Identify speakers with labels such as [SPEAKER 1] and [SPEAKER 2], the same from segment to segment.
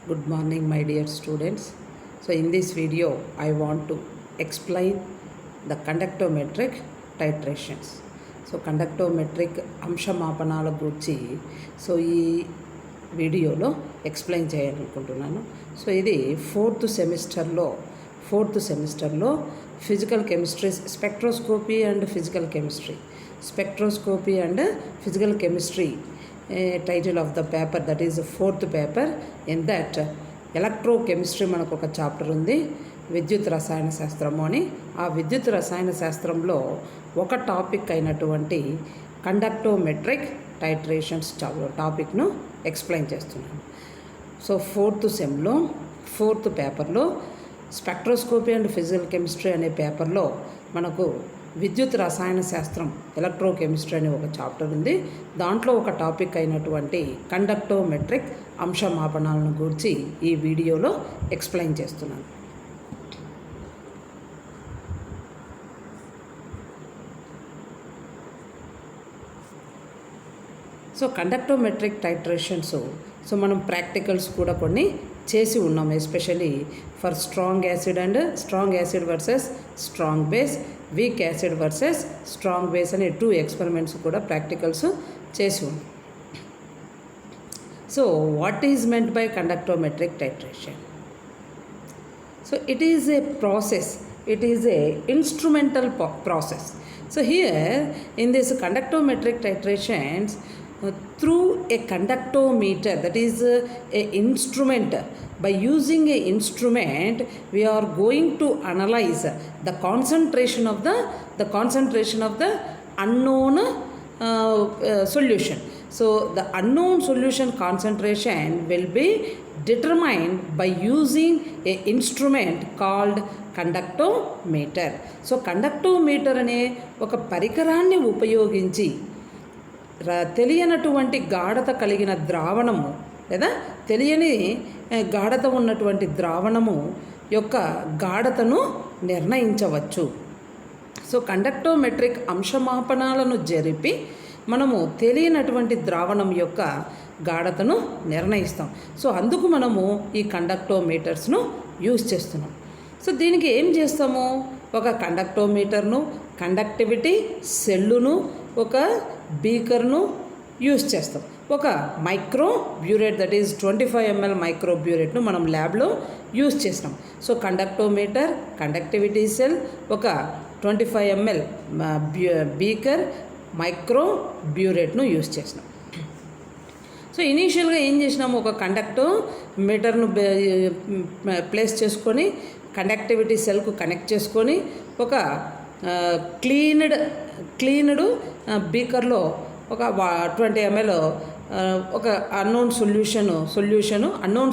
[SPEAKER 1] Good morning, my dear students. So in this video I want to explain the conductometric titrations. So conductometric అంశమాపనాల గురించి so ఈ వీడియోలో explain చేయాలనుకుంటున్నాను. So ఇది fourth సెమిస్టర్లో physical chemistry spectroscopy and physical chemistry title of the paper, that is the fourth paper. In that electrochemistry మనకు ఒక chapter ఉంది, విద్యుత్ రసాయన శాస్త్రము అని. ఆ విద్యుత్ రసాయన శాస్త్రంలో ఒక టాపిక్ అయినటువంటి కండక్టోమెట్రిక్ టైట్రేషన్స్ టాపిక్ను ఎక్స్ప్లెయిన్ చేస్తున్నాను. సో ఫోర్త్ పేపర్లో స్పెక్ట్రోస్కోపీ అండ్ ఫిజికల్ కెమిస్ట్రీ అనే పేపర్లో మనకు విద్యుత్ రసాయన శాస్త్రం ఎలక్ట్రోకెమిస్ట్రీ అనే ఒక చాప్టర్ ఉంది. దాంట్లో ఒక టాపిక్ అయినటువంటి కండక్టోమెట్రిక్ అంశమాపనాలను గురించి ఈ వీడియోలో ఎక్స్ప్లెయిన్ చేస్తున్నాను. సో కండక్టోమెట్రిక్ టైట్రేషన్స్ మనం ప్రాక్టికల్స్ కూడా కొన్ని చేసి ఉన్నాం, especially for strong acid versus strong base, weak acid versus strong base అనే 2 ఎక్స్పెరిమెంట్స్ కూడా ప్రాక్టికల్స్ చేసి ఉన్నాం. So what is meant by conductometric titration? So it is a process, it is a instrumental process. So here in this conductometric titrations, through a conductometer, that is a instrument, by using a instrument we are going to analyze the concentration of the unknown solution. So the unknown solution concentration will be determined by using a instrument called conductometer. So conductometer అనే ఒక పరికరాన్ని ఉపయోగించి తెలియనటువంటి గాఢత కలిగిన ద్రావణము లేదా తెలియని గాఢత ఉన్నటువంటి ద్రావణము యొక్క గాఢతను నిర్ణయించవచ్చు. సో కండక్టోమెట్రిక్ అంశమాపనాలను జరిపి మనము తెలియనటువంటి ద్రావణం యొక్క గాఢతను నిర్ణయిస్తాం. సో అందుకు మనము ఈ కండక్టోమీటర్స్ను యూజ్ చేస్తున్నాం. సో దీనికి ఏం చేస్తాము? ఒక కండక్టోమీటర్ను, కండక్టివిటీ సెల్లును, ఒక బీకర్ను యూజ్ చేస్తాం. ఒక micro burette, that is 25 ml micro బ్యూరేట్ను మనం ల్యాబ్లో యూజ్ చేస్తాం. సో కండక్టోమీటర్, కండక్టివిటీ సెల్, ఒక 25 ml బీకర్, మైక్రో బ్యూరేట్ను యూజ్ చేసినాం. సో ఇనీషియల్గా ఏం చేసినాము? ఒక కండక్టోమీటర్ను ప్లేస్ చేసుకొని కండక్టివిటీ సెల్కు కనెక్ట్ చేసుకొని ఒక క్లీన్డ్ బీకర్లో ఒక 20 ml ఒక అన్నోన్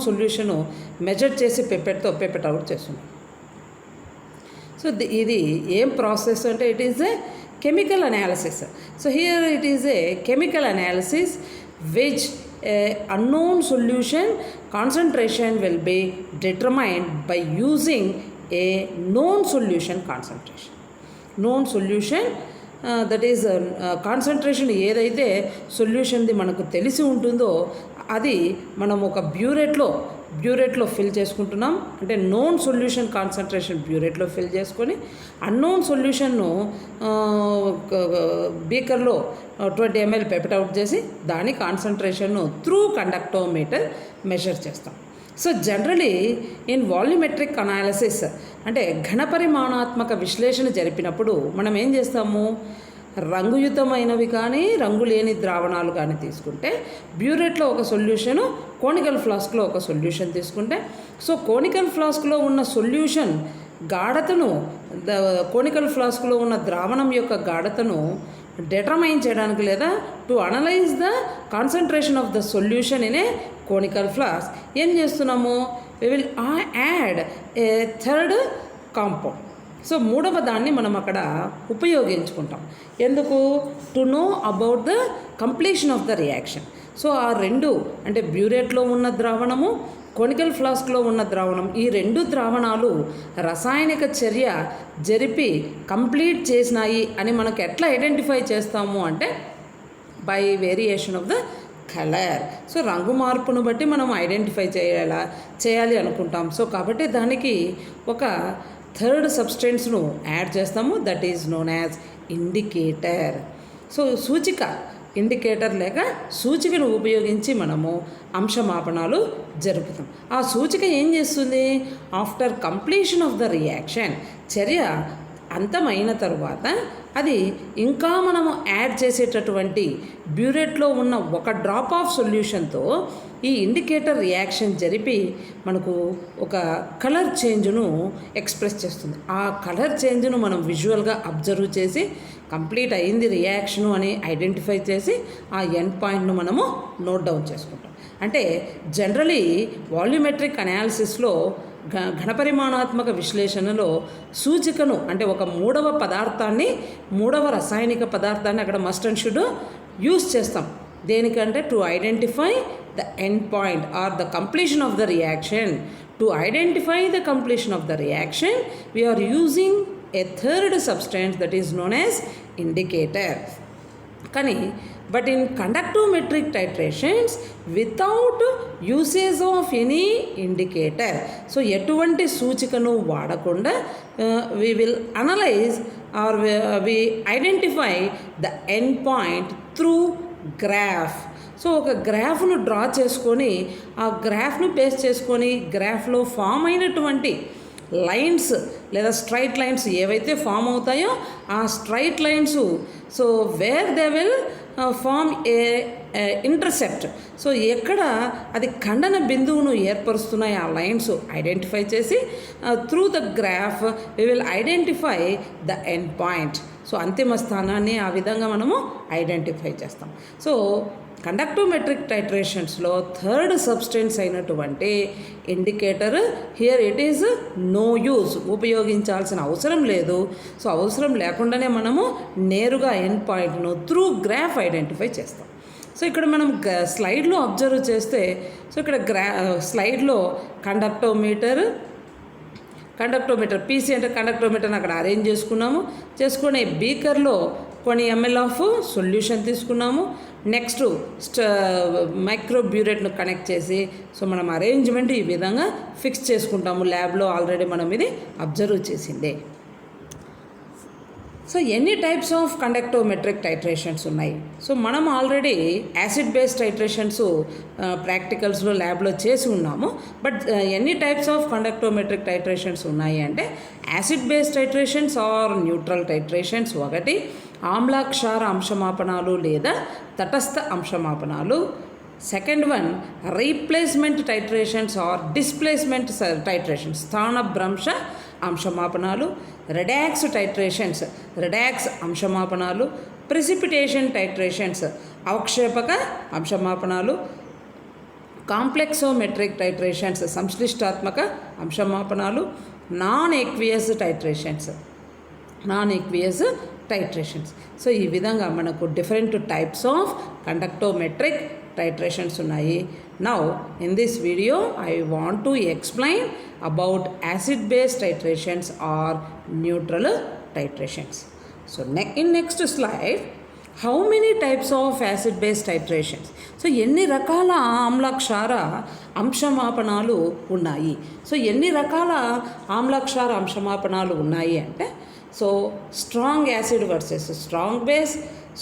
[SPEAKER 1] సొల్యూషను మెజర్ చేసి పెపెట్ అవుట్ చేస్తున్నాం. సో ఇది ఏం ప్రాసెస్ అంటే it is A chemical analysis. So here it is A chemical analysis which unknown solution concentration will be determined by using a known solution concentration. That is concentration ఏదైతే సొల్యూషన్ది మనకు తెలిసి ఉంటుందో అది మనం ఒక బ్యూరెట్లో ఫిల్ చేసుకుంటున్నాం. అంటే నోన్ సొల్యూషన్ కాన్సన్ట్రేషన్ బ్యూరెట్లో ఫిల్ చేసుకొని అన్నోన్ సొల్యూషన్ను బీకర్లో 20 ml పెపెట్ అవుట్ చేసి దాని కాన్సన్ట్రేషన్ను త్రూ కండక్టోమీటర్ మెజర్ చేస్తాం. So generally in volumetric analysis అంటే ఘనపరిమాణాత్మక విశ్లేషణ జరిపినప్పుడు మనం ఏం చేస్తాము? రంగుయుతమైనవి కానీ రంగు లేని ద్రావణాలు కానీ తీసుకుంటే బ్యూరెట్లో ఒక సొల్యూషను, కోనికల్ ఫ్లాస్క్లో ఒక సొల్యూషన్ తీసుకుంటే, సో కోనికల్ ఫ్లాస్క్లో ఉన్న సొల్యూషన్ గాఢతను, కోనికల్ ఫ్లాస్క్లో ఉన్న ద్రావణం యొక్క గాఢతను డిటర్మైన్ చేయడానికి లేదా to analyse the concentration of the solution in a conical flask ఏం చేస్తున్నాము? We will add a third compound. So మూడవ దాన్ని మనం అక్కడ ఉపయోగించుకుంటాం. ఎందుకు? To know about the completion of the reaction. So ఆ రెండు అంటే బ్యూరేట్లో ఉన్న ద్రావణము, కోనికల్ ఫ్లాస్క్లో ఉన్న ద్రావణం, ఈ 2 ద్రావణాలు రసాయనిక చర్య జరిపి కంప్లీట్ చేసినాయి అని మనకు ఎట్లా ఐడెంటిఫై చేస్తాము అంటే by variation of the colour. So రంగు మార్పును బట్టి మనం ఐడెంటిఫై చేయాలి అనుకుంటాం. సో కాబట్టి దానికి ఒక థర్డ్ సబ్స్టెన్స్ను యాడ్ చేస్తాము, that is known as indicator. So సూచిక, ఇండికేటర్ లేక సూచికను ఉపయోగించి మనము అంశమాపనాలు జరుపుతాం. ఆ సూచిక ఏం చేస్తుంది? After completion of the reaction, చర్య అంతమైన తరువాత అది ఇంకా మనము యాడ్ చేసేటటువంటి బ్యూరేట్లో ఉన్న ఒక డ్రాప్ ఆఫ్ సొల్యూషన్తో ఈ ఇండికేటర్ రియాక్షన్ జరిపి మనకు ఒక కలర్ చేంజ్ను ఎక్స్ప్రెస్ చేస్తుంది. ఆ కలర్ చేంజ్ను మనం విజువల్గా అబ్జర్వ్ చేసి కంప్లీట్ అయింది రియాక్షను అని ఐడెంటిఫై చేసి ఆ ఎండ్ పాయింట్ను మనము నోట్ డౌన్ చేసుకుంటాం. అంటే జనరలీ వాల్యూమెట్రిక్ అనాలిసిస్లో ఘనపరిమాణాత్మక విశ్లేషణలో సూచికను అంటే ఒక మూడవ రసాయనిక పదార్థాన్ని అక్కడ మస్ట్ అండ్ షుడ్ యూస్ చేస్తాం. దేనికంటే to identify the end point or the completion of the reaction. To identify the completion of the reaction we are using a third substance that is known as indicator. కానీ but in conductometric titrations without usage of any indicator, so ఎటువంటి సూచికను వాడకుండా we will analyze or we identify the end point through graph. So ఒక గ్రాఫ్ను draw చేసుకొని ఆ గ్రాఫ్ను base చేసుకొని గ్రాఫ్లో ఫామ్ అయినటువంటి లైన్స్ లేదా స్ట్రైట్ లైన్స్ ఏవైతే ఫామ్ అవుతాయో ఆ straight lines, so where they will form a intercept, so ఎక్కడ అది ఖండన బిందువును ఏర్పరుస్తున్నాయి ఆ లైన్స్ ఐడెంటిఫై చేసి through the graph we will identify the end point. So అంతిమ స్థానాన్ని ఆ విధంగా మనము ఐడెంటిఫై చేస్తాం. సో కండక్టోమెట్రిక్ టైట్రేషన్స్లో థర్డ్ సబ్స్టెన్స్ అయినటువంటి indicator here it is no use, ఉపయోగించాల్సిన అవసరం లేదు. సో అవసరం లేకుండానే మనము నేరుగా ఎండ్ పాయింట్ను త్రూ గ్రాఫ్ ఐడెంటిఫై చేస్తాం. సో ఇక్కడ మనం స్లైడ్లో అబ్జర్వ్ చేస్తే, సో ఇక్కడ స్లైడ్లో కండక్టోమీటర్ పీసీ అంటే కండక్టోమీటర్ని అక్కడ అరేంజ్ చేసుకుని బీకర్లో కొన్ని ఎంఎల్ ఆఫ్ సొల్యూషన్ తీసుకున్నాము. నెక్స్ట్ మైక్రోబ్యూరేట్ను కనెక్ట్ చేసి, సో మనం అరేంజ్మెంట్ ఈ విధంగా ఫిక్స్ చేసుకుంటాము. ల్యాబ్లో ఆల్రెడీ మనం ఇది అబ్జర్వ్ చేసిందే. సో ఎన్ని టైప్స్ ఆఫ్ కండక్టోమెట్రిక్ టైట్రేషన్స్ ఉన్నాయి? సో మనం ఆల్రెడీ యాసిడ్ బేస్డ్ టైట్రేషన్స్ ప్రాక్టికల్స్లో ల్యాబ్లో చేసి ఉన్నాము. బట్ ఎన్ని టైప్స్ ఆఫ్ కండక్టోమెట్రిక్ టైట్రేషన్స్ ఉన్నాయి అంటే acid based titrations or neutral titrations ఒకటి, ఆమ్లాక్షార అంశమాపనాలు లేదా తటస్థ అంశమాపనాలు. Second one replacement titrations or displacement titrations, స్థానభ్రంశ అంశమాపనాలు. రెడాక్స్ టైట్రేషన్స్, రెడాక్స్ అంశమాపనాలు. ప్రెసిపిటేషన్ టైట్రేషన్స్, అవక్షేపక అంశమాపనాలు. కాంప్లెక్సోమెట్రిక్ టైట్రేషన్స్, సంశ్లిష్టాత్మక అంశమాపనాలు. Non aqueous titrations. సో ఈ విధంగా మనకు different types of conductometric titrations ఉన్నాయి. Now in this video I want to explain about acid based titrations or neutral titrations. So in next slide, how many types of acid based titrations? So ఎన్ని రకాల ఆమ్లక్షార అంశమాపనాలు ఉన్నాయి? So ఎన్ని రకాల ఆమ్లక్షార అంశమాపనాలు ఉన్నాయి అంటే, so strong acid versus strong base,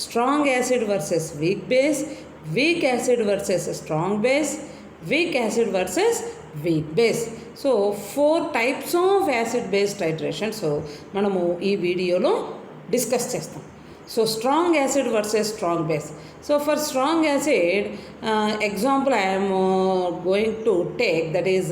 [SPEAKER 1] strong acid versus weak base, weak acid versus strong base, weak acid versus weak base. So 4 types of acid base titrations మనము ఈ వీడియోలో డిస్కస్ చేస్తాం. So strong acid versus strong base. So for strong acid example I am going to take, that is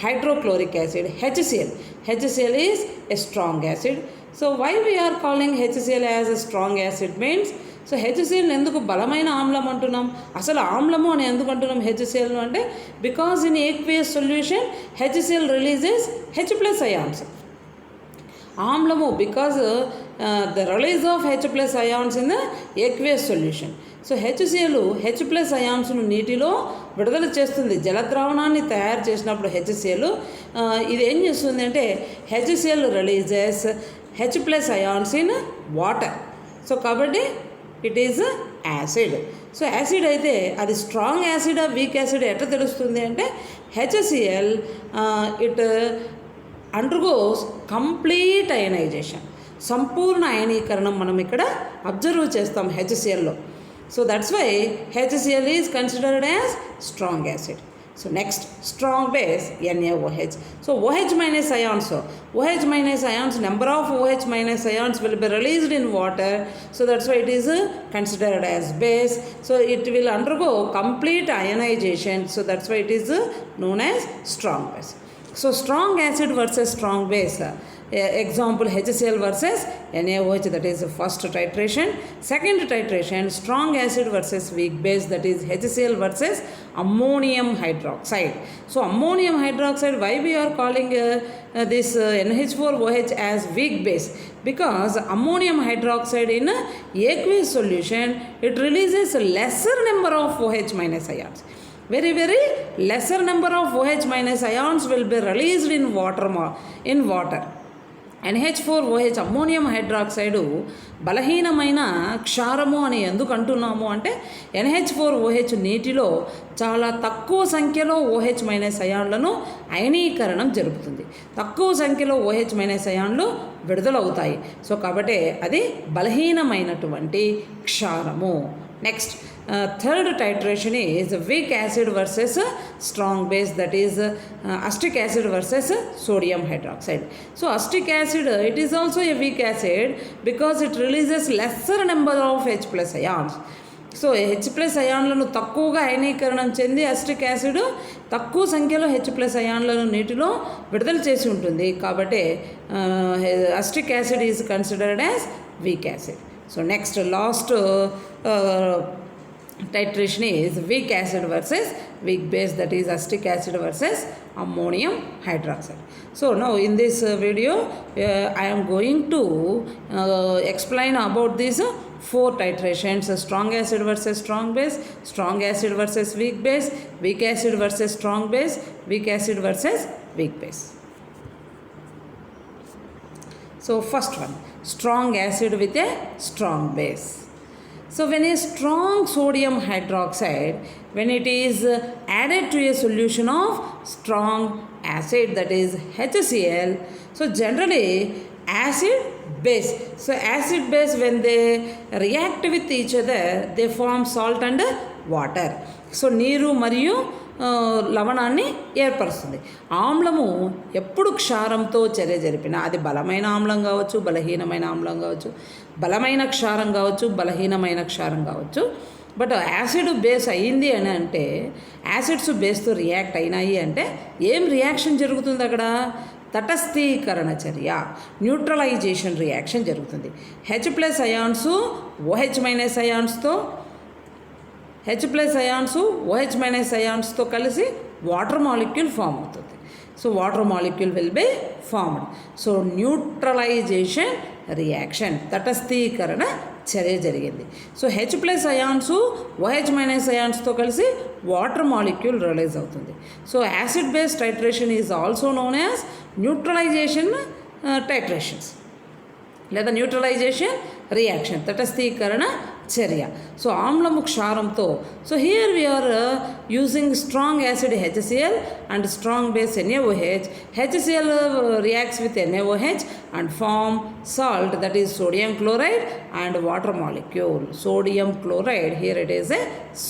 [SPEAKER 1] hydrochloric acid, HCl. HCl is a strong acid. So why we are calling HCl as a strong acid means, so HCl ఎందుకు బలమైన ఆమ్లం అంటున్నాం? అసలు ఆమ్లము అని ఎందుకు అంటున్నాం HCl అంటే, because in aqueous solution HCl releases H+ ions. ఆమ్లము because the release of H+ ions in the aqueous solution. So HCl H+ ionsను నీటిలో విడుదల చేస్తుంది. జలద్రావణాన్ని తయారు చేసినప్పుడు హెచ్సిఎల్ ఇది ఏం చేస్తుంది అంటే, HCl releases H+ ions in water. So కాబట్టి it is acid. So acid అయితే అది స్ట్రాంగ్ యాసిడా వీక్ యాసిడ్ ఎట్లా తెలుస్తుంది అంటే HCl it undergoes complete ionisation, సంపూర్ణ అయనీకరణం మనం ఇక్కడ అబ్జర్వ్ చేస్తాం HClలో. So that's why HCl is considered as strong acid. So next, strong base NaOH. So OH minus ions. OH minus ions, number of OH minus ions will be released in water. So that's why it is considered as base. So it will undergo complete ionization. So that's why it is known as strong base. So strong acid versus strong base. Example HCl versus NaOH, that is first titration. Second titration, strong acid versus weak base, that is HCl versus ammonium hydroxide. So ammonium hydroxide, why we are calling this NH4OH as weak base? Because ammonium hydroxide in aqueous solution, it releases lesser number of OH minus ions. Very lesser number of OH minus ions will be released in water. NH4OH ammonium hydroxide బలహీనమైన క్షారము అని ఎందుకు అంటున్నాము అంటే NH4OH నీటిలో చాలా తక్కువ సంఖ్యలో OH minus అయాన్లను అయనీకరణం జరుపుతుంది, తక్కువ సంఖ్యలో OH మైనస్ అయాన్లు విడుదలవుతాయి. సో కాబట్టి అది బలహీనమైనటువంటి క్షారము. Next, third titration is weak acid versus strong base, that is acetic acid versus sodium hydroxide. So acetic acid, it is also a weak acid because it releases lesser number of H plus ions. So H plus అయాన్లను తక్కువగా అయనీకరణం చెంది acetic acid తక్కువ సంఖ్యలో H plus అయాన్లను నీటిలో విడుదల చేసి ఉంటుంది. కాబట్టి acetic acid is considered as weak acid. So next, last titration is weak acid versus weak base, that is acetic acid versus ammonium hydroxide. So now in this video I am going to explain about these 4 titrations: strong acid versus strong base, strong acid versus weak base, weak acid versus strong base, weak acid versus weak base. So first one, strong acid with a strong base. So when a strong sodium hydroxide, when it is added to a solution of strong acid, that is HCl, so generally acid base. So acid base, when they react with each other, they form salt and water. So నీరు మరియు లవణాన్ని ఏర్పరుస్తుంది. ఆమ్లము ఎప్పుడు క్షారంతో చర్య జరిపినా అది బలమైన ఆమ్లం కావచ్చు, బలహీనమైన ఆమ్లం కావచ్చు, బలమైన క్షారం కావచ్చు, బలహీనమైన క్షారం కావచ్చు. బట్ యాసిడ్ బేస్ అయ్యింది అని అంటే, యాసిడ్స్ బేస్తో రియాక్ట్ అయినాయి అంటే ఏం రియాక్షన్ జరుగుతుంది అక్కడ? తటస్థీకరణ చర్య, న్యూట్రలైజేషన్ రియాక్షన్ జరుగుతుంది. H plus ions OH minus అయాన్స్తో, H plus ions OH minus అయాన్స్తో కలిసి వాటర్ మాలిక్యూల్ ఫామ్ అవుతుంది. So water molecule will be formed. So neutralisation reaction, తటస్థీకరణ చర్య జరిగింది. సో H plus ions OH minus అయాన్స్తో కలిసి వాటర్ మాలిక్యూల్ రిలీజ్ అవుతుంది. So acid base titration is also known as neutralisation titrations లేదా న్యూట్రలైజేషన్ రియాక్షన్, తటస్థీకరణ చర్య. సో ఆమ్లము క్షారంతో, so here we are using strong acid HCl and strong base NaOH. HCl reacts with NaOH and form salt, that is sodium chloride and water molecule. Sodium chloride, here it is a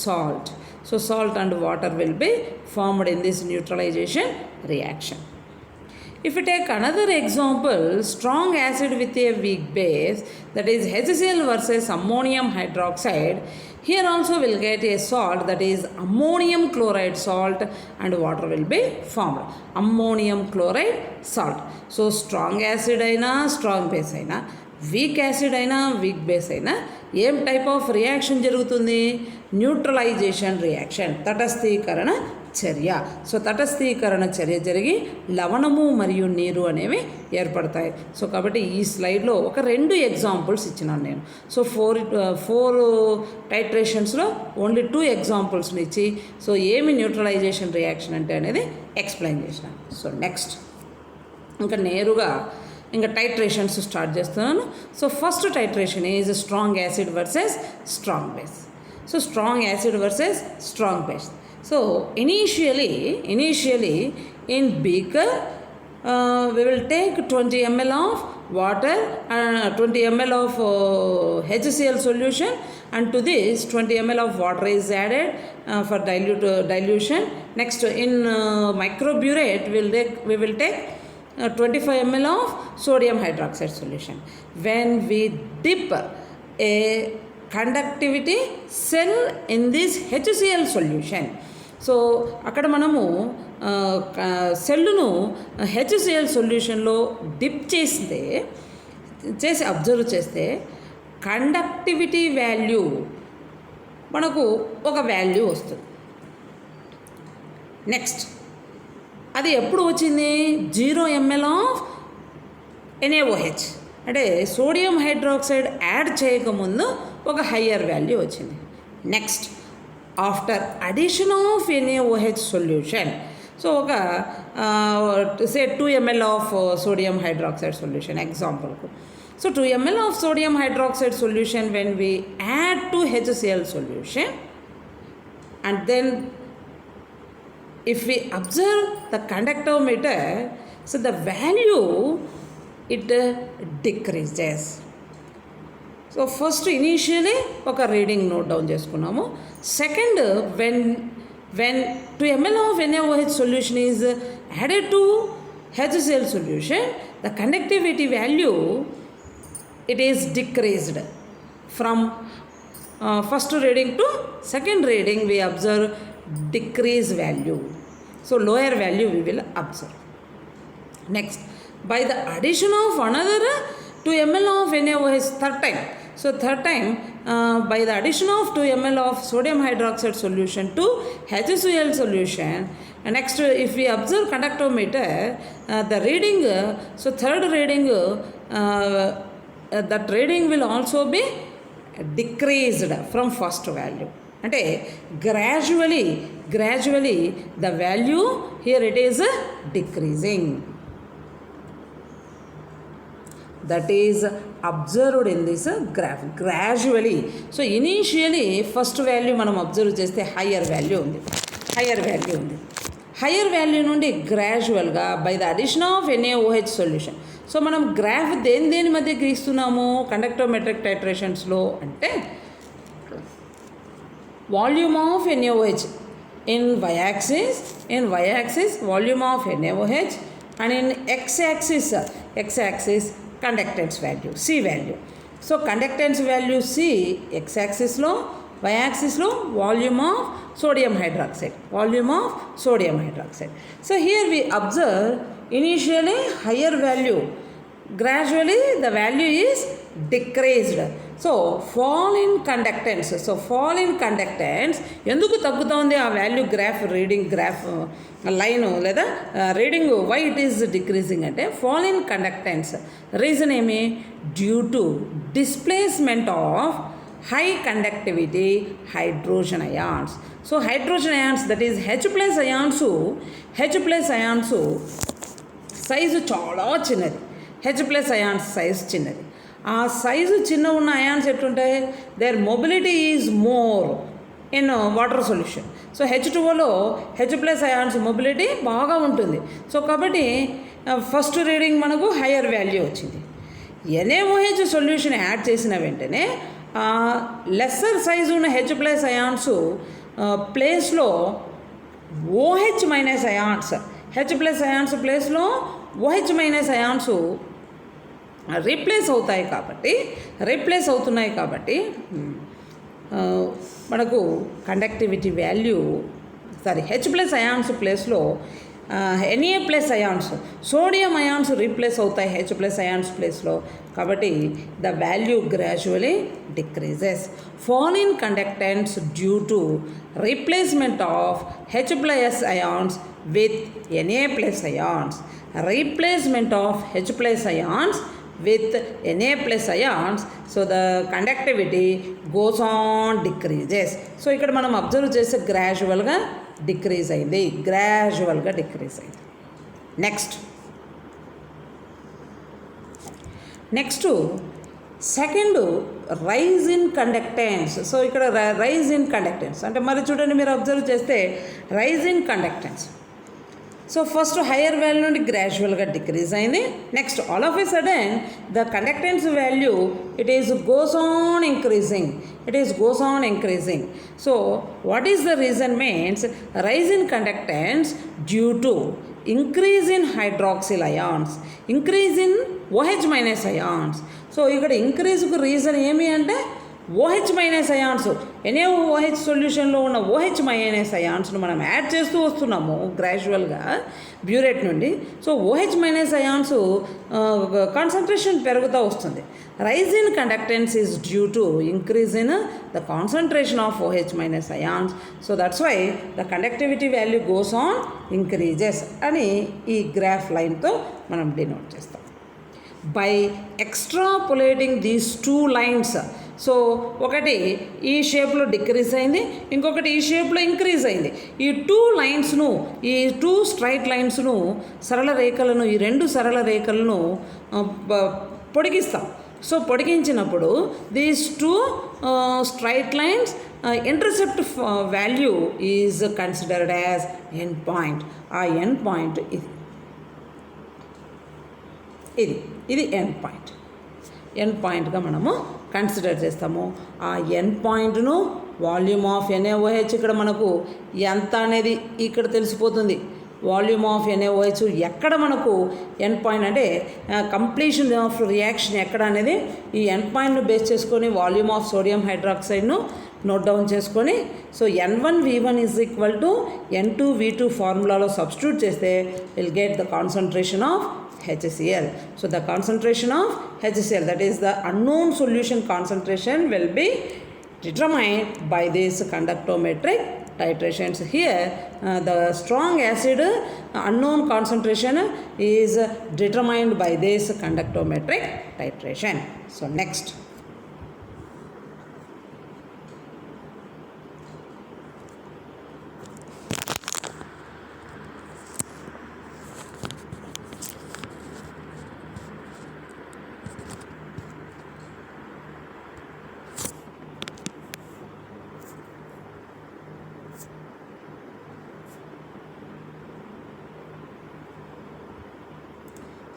[SPEAKER 1] salt. So salt and water will be formed in this neutralization reaction. If we take another example, strong acid with a weak base, that is HCl versus ammonium hydroxide, here also we'll get a salt, that is ammonium chloride salt, and water will be formed. Ammonium chloride salt. So strong acid aina, strong base aina, weak acid aina, weak base aina, ఏం type of reaction జరుగుతుంది? Neutralisation reaction, తటస్థీకరణ చర్య. So తటస్థీకరణ చర్య జరిగి లవణము మరియు నీరు అనేవి ఏర్పడతాయి. సో కాబట్టి ఈ స్లైడ్లో ఒక 2 ఎగ్జాంపుల్స్ ఇచ్చినాను నేను. సో ఫోర్ టైట్రేషన్స్లో ఓన్లీ 2 ఎగ్జాంపుల్స్ని ఇచ్చి, సో ఏమి న్యూట్రలైజేషన్ రియాక్షన్ అంటే అనేది ఎక్స్ప్లెయిన్ చేసినాను. సో నెక్స్ట్ ఇంకా నేరుగా ఇంకా టైట్రేషన్స్ స్టార్ట్ చేస్తున్నాను. So first titration is strong acid versus strong base. So strong acid versus strong base. So initially in beaker we will take 20 ml of water and 20 ml of HCl solution, and to this 20 ml of water is added for dilution. Next in microburate we will take 25 ml of sodium hydroxide solution. When we dip a conductivity cell in this HCl solution, so అక్కడ మనము సెల్లును HCl సొల్యూషన్లో dip చేసి observe చేస్తే conductivity value మనకు ఒక value వస్తుంది. Next అది ఎప్పుడు వచ్చింది? 0 ml ఆఫ్ NaOH, అంటే సోడియం హైడ్రాక్సైడ్ యాడ్ చేయకముందు ఒక హయ్యర్ వాల్యూ వచ్చింది. Next after addition of NaOH solution, so ఒక say 2 ml of sodium hydroxide solution ఎగ్జాంపుల్కు. So 2 ml of sodium hydroxide solution when we add to HCl solution, and then if we observe the conductometer, so the value it decreases. So first initially ఒక reading note down చేసుకున్నాము. Second when 2 ml of NaOH solution is added to HCl solution, the conductivity value it is decreased from first reading to second reading. We observe decrease value, so lower value we will observe. Next, by the addition of another 2 ml of NaOH third time, so third time by the addition of 2 ml of sodium hydroxide solution to HCl solution, next if we observe conductometer the reading, so third reading that reading will also be decreased from first value, అంటే gradually the value here it is decreasing. That is observed in this graph gradually. So initially first value మనం observe చేస్తే higher value ఉంది. Higher value నుండి గ్రాడ్యువల్గా by the addition of NaOH solution. So మనం graph దేని మధ్య గీస్తున్నాము conductometric టైట్రేషన్స్లో అంటే volume of NaOH in y-axis volume of NaOH, and in x-axis conductance value C value. So conductance value C x-axisలో, y-axisలో volume of sodium hydroxide. So here we observe initially higher value, gradually the value is decreased. So fall in conductance ఎందుకు తగ్గుతోంది ఆ value? Graph line లేదా reading why it is decreasing అంటే fall in conductance. Reason ఏమి? Due to displacement of high conductivity hydrogen ions. So hydrogen ions, that is H plus ions size చాలా చిన్నది. H plus ions size చిన్నది. ఆ size చిన్న ఉన్న ions ఎట్లుంటాయి? Their mobility is more in water solution. So H2Oలో H plus ions mobility బాగా ఉంటుంది. సో కాబట్టి ఫస్ట్ రీడింగ్ మనకు హయ్యర్ వాల్యూ వచ్చింది. NaOH సొల్యూషన్ యాడ్ చేసిన వెంటనే లెస్సర్ సైజు ఉన్న H plus అయాన్స్ ప్లేస్లో OH minus ions, H plus ions ప్లేస్లో OH మైనస్ అయాన్స్ రీప్లేస్ అవుతున్నాయి కాబట్టి మనకు conductivity value H plus ions ప్లేస్లో Na plus ions, sodium ions replace అవుతాయి H plus అయాన్స్ ప్లేస్లో. కాబట్టి the value gradually decreases. fall in conductance due to replacement of H plus ions with Na plus ions. Replacement of H plus ions with Na plus ions, so the conductivity goes on decreases. So ఇక్కడ మనం observe చేస్తే గ్రాడ్యువల్గా decrease అయింది. Next second rise in conductance. So ఇక్కడ rise in conductance అంటే మరి చూడండి, మీరు అబ్జర్వ్ చేస్తే rise in conductance. So first higher value నుండి గ్రాడ్యువల్గా డిక్రీజ్ అయింది. Next all of a sudden the conductance value it is goes on increasing. So what is the reason means rise in conductance due to increase in hydroxyl ions, increase in OH minus ions. So ఇక్కడ ఇంక్రీజ్కు reason ఏమి అంటే OH minus ions. NaOH సొల్యూషన్లో ఉన్న OH minus అయాన్స్ను మనం add చేస్తూ వస్తున్నాము గ్రాడ్యువల్గా burette నుండి. So OH minus ions concentration పెరుగుతూ వస్తుంది. Rise in conductance is due to increase in the concentration of OH minus ions. So that's why the conductivity value goes on increases అని ఈ graph లైన్తో మనం డినోట్ చేస్తాం. By extrapolating these 2 lines. సో ఒకటి ఈ షేప్లో డిక్రీజ్ అయింది, ఇంకొకటి ఈ షేప్లో ఇంక్రీజ్ అయింది. ఈ 2 లైన్స్ను, ఈ 2 స్ట్రైట్ లైన్స్ను, సరళ రేఖలను, ఈ 2 సరళ రేఖలను పొడిగిస్తాం. సో పొడిగించినప్పుడు these 2 straight lines intercept value is considered as end point. ఆ ఎండ్ పాయింట్ ఇది ఎండ్ పాయింట్. ఎండ్ పాయింట్గా మనము కన్సిడర్ చేస్తాము. ఆ ఎండ్ పాయింట్ను వాల్యూమ్ ఆఫ్ NaOH ఇక్కడ మనకు ఎంత అనేది ఇక్కడ తెలిసిపోతుంది. వాల్యూమ్ ఆఫ్ NaOH ఎక్కడ మనకు ఎండ్ పాయింట్ అంటే కంప్లీషన్ ఆఫ్ రియాక్షన్ ఎక్కడ అనేది ఈ ఎండ్ పాయింట్ను బేస్ చేసుకొని వాల్యూమ్ ఆఫ్ సోడియం హైడ్రాక్సైడ్ను నోట్ డౌన్ చేసుకొని, so N1V1 is equal to N2V2 ఫార్ములాలో సబ్స్టిట్యూట్ చేస్తే will get the concentration of HCl. So the concentration of HCl, that is the unknown solution concentration, will be determined by this conductometric titrations. Here the strong acid unknown concentration is determined by this conductometric titration. So next,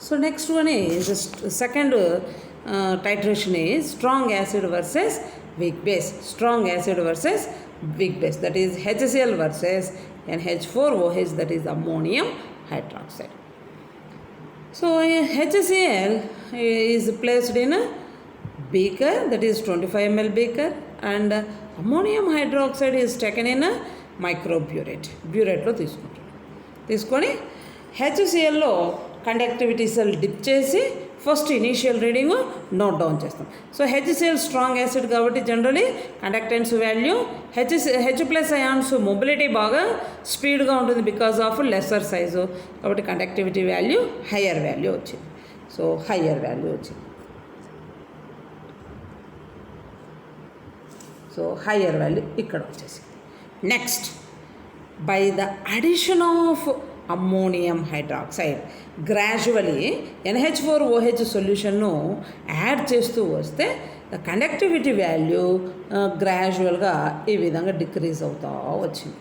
[SPEAKER 1] so next one is second titration is strong acid versus weak base. Strong acid versus weak base, that is HCl versus NH4OH, that is ammonium hydroxide. So HCl is placed in a beaker, that is 25 ml beaker, and ammonium hydroxide is taken in a microburette. Buretteలో తీసుకొని HClలో conductivity cell dip చేసి first initial reading note down చేస్తాం. So HCl strong acid కాబట్టి generally conductance value H+ ions mobility బాగా స్పీడ్గా ఉంటుంది because of lesser size, కాబట్టి కండక్టివిటీ వాల్యూ హయ్యర్ వాల్యూ వచ్చింది. సో హయ్యర్ వాల్యూ వచ్చింది. సో హయ్యర్ వాల్యూ ఇక్కడ వచ్చేసింది. Next, by the addition of ammonium hydroxide gradually NH4OH సొల్యూషన్ను యాడ్ చేస్తూ వస్తే ద కండక్టివిటీ వాల్యూ గ్రాడ్యువల్గా ఈ విధంగా డిక్రీజ్ అవుతూ వచ్చింది.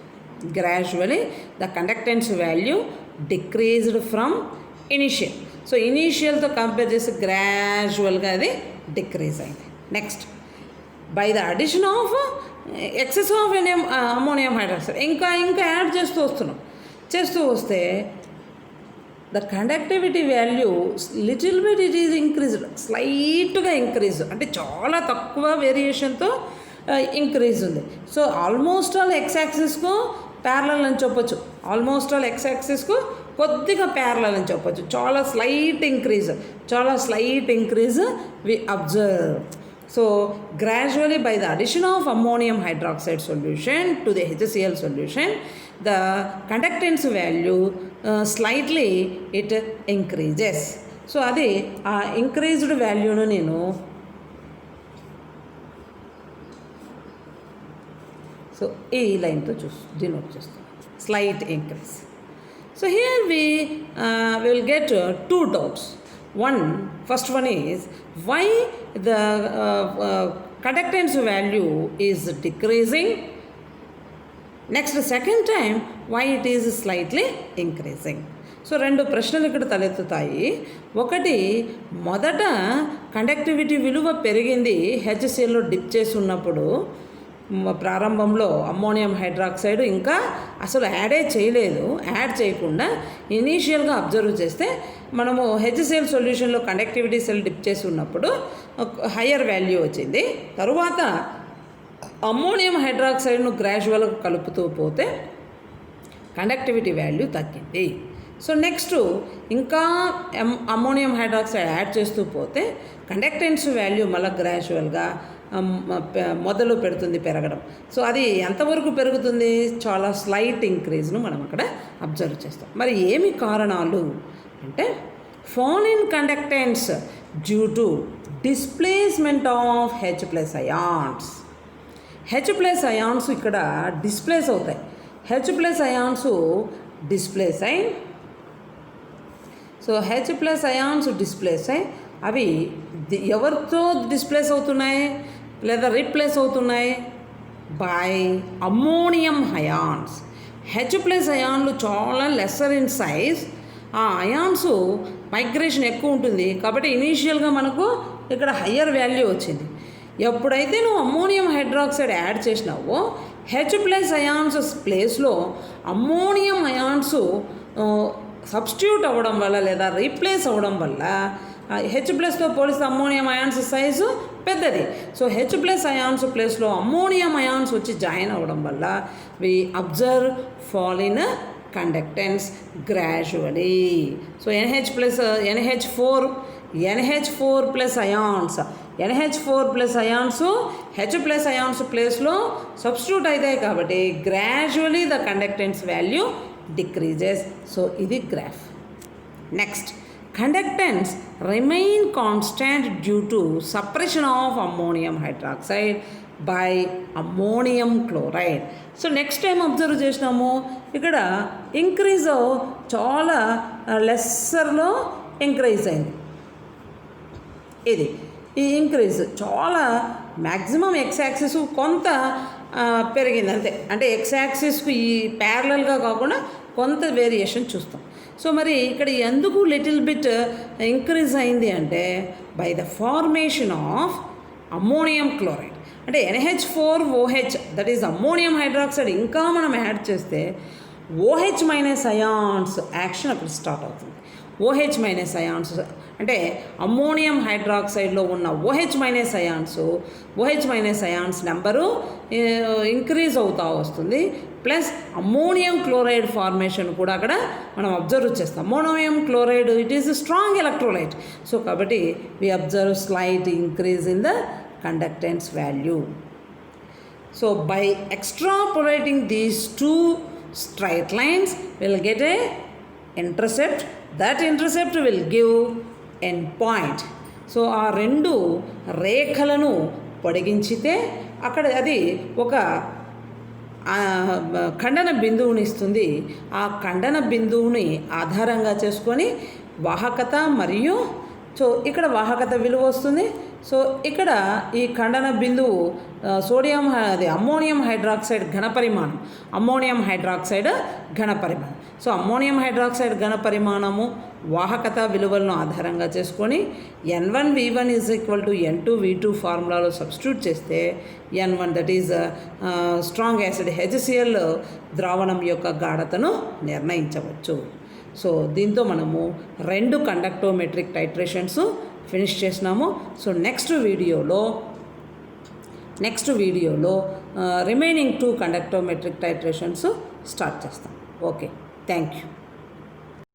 [SPEAKER 1] Gradually the conductance value decreased from initial. So ఇనీషియల్తో కంపేర్ చేసి గ్రాడ్యువల్గా అది డిక్రీజ్ అయింది. Next, by the addition of excess of ammonium hydroxide ఇంకా యాడ్ చేస్తూ వస్తే the conductivity value little bit it is increased, స్లైట్గా ఇంక్రీజ్, అంటే చాలా తక్కువ వేరియేషన్తో ఇంక్రీజ్ ఉంది. సో ఆల్మోస్ట్ ఆల్ X-యాక్సిస్కు ప్యారలల్ అని చెప్పొచ్చు, ఆల్మోస్ట్ ఆల్ X-యాక్సిస్కు కొద్దిగా ప్యారలల్ అని చెప్పొచ్చు. చాలా slight increase we observe. So gradually by the addition of ammonium hydroxide solution to the HCl solution, the conductance value slightly it increases. So adi increased value nu nenu so ee line to denote chestam, slight increase. So here we will get two doubts. First one is why the conductance value is decreasing. Next, second time, why it is slightly increasing. So 2 ప్రశ్నలు ఇక్కడ తలెత్తుతాయి. ఒకటి, మొదట conductivity విలువ పెరిగింది హెచ్సిఎల్లో dip చేసి ఉన్నప్పుడు, ప్రారంభంలో అమ్మోనియం హైడ్రాక్సైడ్ ఇంకా అసలు యాడ్ చేయకుండా ఇనీషియల్గా అబ్జర్వ్ చేస్తే మనము హెచ్సిఎల్ సొల్యూషన్లో కండక్టివిటీ సెల్ డిప్ చేసి ఉన్నప్పుడు హయ్యర్ వాల్యూ వచ్చింది. తరువాత అమ్మోనియం హైడ్రాక్సైడ్ను గ్రాడ్యువల్గా కలుపుతూ పోతే కండక్టివిటీ వాల్యూ తగ్గింది. సో నెక్స్ట్ ఇంకా అమ్మోనియం హైడ్రాక్సైడ్ యాడ్ చేస్తూ పోతే కండక్టెన్స్ వాల్యూ మళ్ళీ గ్రాడ్యువల్గా మొదలు పెడుతుంది పెరగడం. సో అది ఎంతవరకు పెరుగుతుంది? చాలా స్లైట్ ఇంక్రీజ్ను మనం అక్కడ అబ్జర్వ్ చేస్తాం. మరి ఏమి కారణాలు అంటే, fall in conductance due to displacement of H+ ions. H+ ions ఇక్కడ డిస్ప్లేస్ అవుతాయి. H+ అయాన్స్ డిస్ప్లేస్ అయి, సో H+ అయాన్స్ డిస్ప్లేస్ అయి అవి ఎవరితో డిస్ప్లేస్ అవుతున్నాయి లేదా రీప్లేస్ అవుతున్నాయి? By ammonium ions. H+ అయాన్లు చాలా లెస్సర్ ఇన్ సైజ్. ఆ అయాన్స్ మైగ్రేషన్ ఎక్కువ ఉంటుంది కాబట్టి ఇనీషియల్గా మనకు ఇక్కడ హయ్యర్ వాల్యూ వచ్చింది. ఎప్పుడైతే నువ్వు అమ్మోనియం హైడ్రాక్సైడ్ యాడ్ చేసినావో H+ అయాన్స్ ప్లేస్లో అమ్మోనియం అయాన్స్ సబ్స్టిట్యూట్ అవ్వడం వల్ల లేదా రీప్లేస్ అవ్వడం వల్ల H+తో పోలిస్తే అమ్మోనియం అయాన్స్ సైజు పెద్దది. సో H+ అయాన్స్ ప్లేస్లో అమ్మోనియం అయాన్స్ వచ్చి జాయిన్ అవ్వడం వల్ల we observe fall in conductance gradually. So NH4+ ions ions H+ ions ప్లేస్లో సబ్స్టిట్యూట్ అవుతాయి కాబట్టి gradually the conductance value decreases. So ఇది graph. Next, conductance remain constant due to suppression of ammonium hydroxide by ammonium chloride. So next time observe చేసినాము ఇక్కడ increase చాలా లెస్సర్లో increase అయింది. ఈ increase చాలా మ్యాక్సిమం ఎక్స్ యాక్సిస్ కొంత పెరిగింది అంతే. అంటే ఎక్స్ యాక్సిస్కు ఈ ప్యారలల్గా కాకుండా కొంత వేరియేషన్ చూస్తాం. సో మరి ఇక్కడ ఎందుకు లిటిల్ బిట్ ఇంక్రీజ్ అయింది అంటే by the formation of ammonium chloride. అంటే NH4OH that is ammonium hydroxide ఇంకా మనం యాడ్ చేస్తే OH- అయాన్స్ యాక్షన్ అప్పుడు స్టార్ట్ అవుతుంది. OH- అయాన్స్ అంటే అమ్మోనియం హైడ్రాక్సైడ్లో ఉన్న OH- అయాన్స్ నెంబరు ఇంక్రీజ్ అవుతూ వస్తుంది. ప్లస్ అమ్మోనియం క్లోరైడ్ ఫార్మేషన్ కూడా అక్కడ మనం అబ్జర్వ్ చేస్తాం. Ammonium chloride it is strong electrolyte. So కాబట్టి we observe slight increase in the conductance value. So by extrapolating these two straight lines we'll get a intercept. That intercept will give end point. So ఆ 2 రేఖలను పొడిగించితే అక్కడ అది ఒక ఖండన బిందువుని ఇస్తుంది. ఆ ఖండన బిందువుని ఆధారంగా చేసుకొని వాహకత మరియు సో ఇక్కడ వాహకత విలువ వస్తుంది. సో ఇక్కడ ఈ ఖండన బిందువు అమ్మోనియం హైడ్రాక్సైడ్ ఘనపరిమాణం. సో అమ్మోనియం హైడ్రాక్సైడ్ ఘనపరిమాణము వాహకత విలువలను ఆధారంగా చేసుకొని N1V1 = N2V2 ఫార్ములాలో సబ్స్టిట్యూట్ చేస్తే N1 that is strong acid HCl ద్రావణం యొక్క గాఢతను నిర్ణయించవచ్చు. సో దీంతో మనము 2 కండక్టోమెట్రిక్ టైట్రేషన్స్ ఫినిష్ చేసినాము. సో నెక్స్ట్ వీడియోలో రిమైనింగ్ 2 కండక్టోమెట్రిక్ టైట్రేషన్స్ స్టార్ట్ చేస్తాం. Okay, thank you.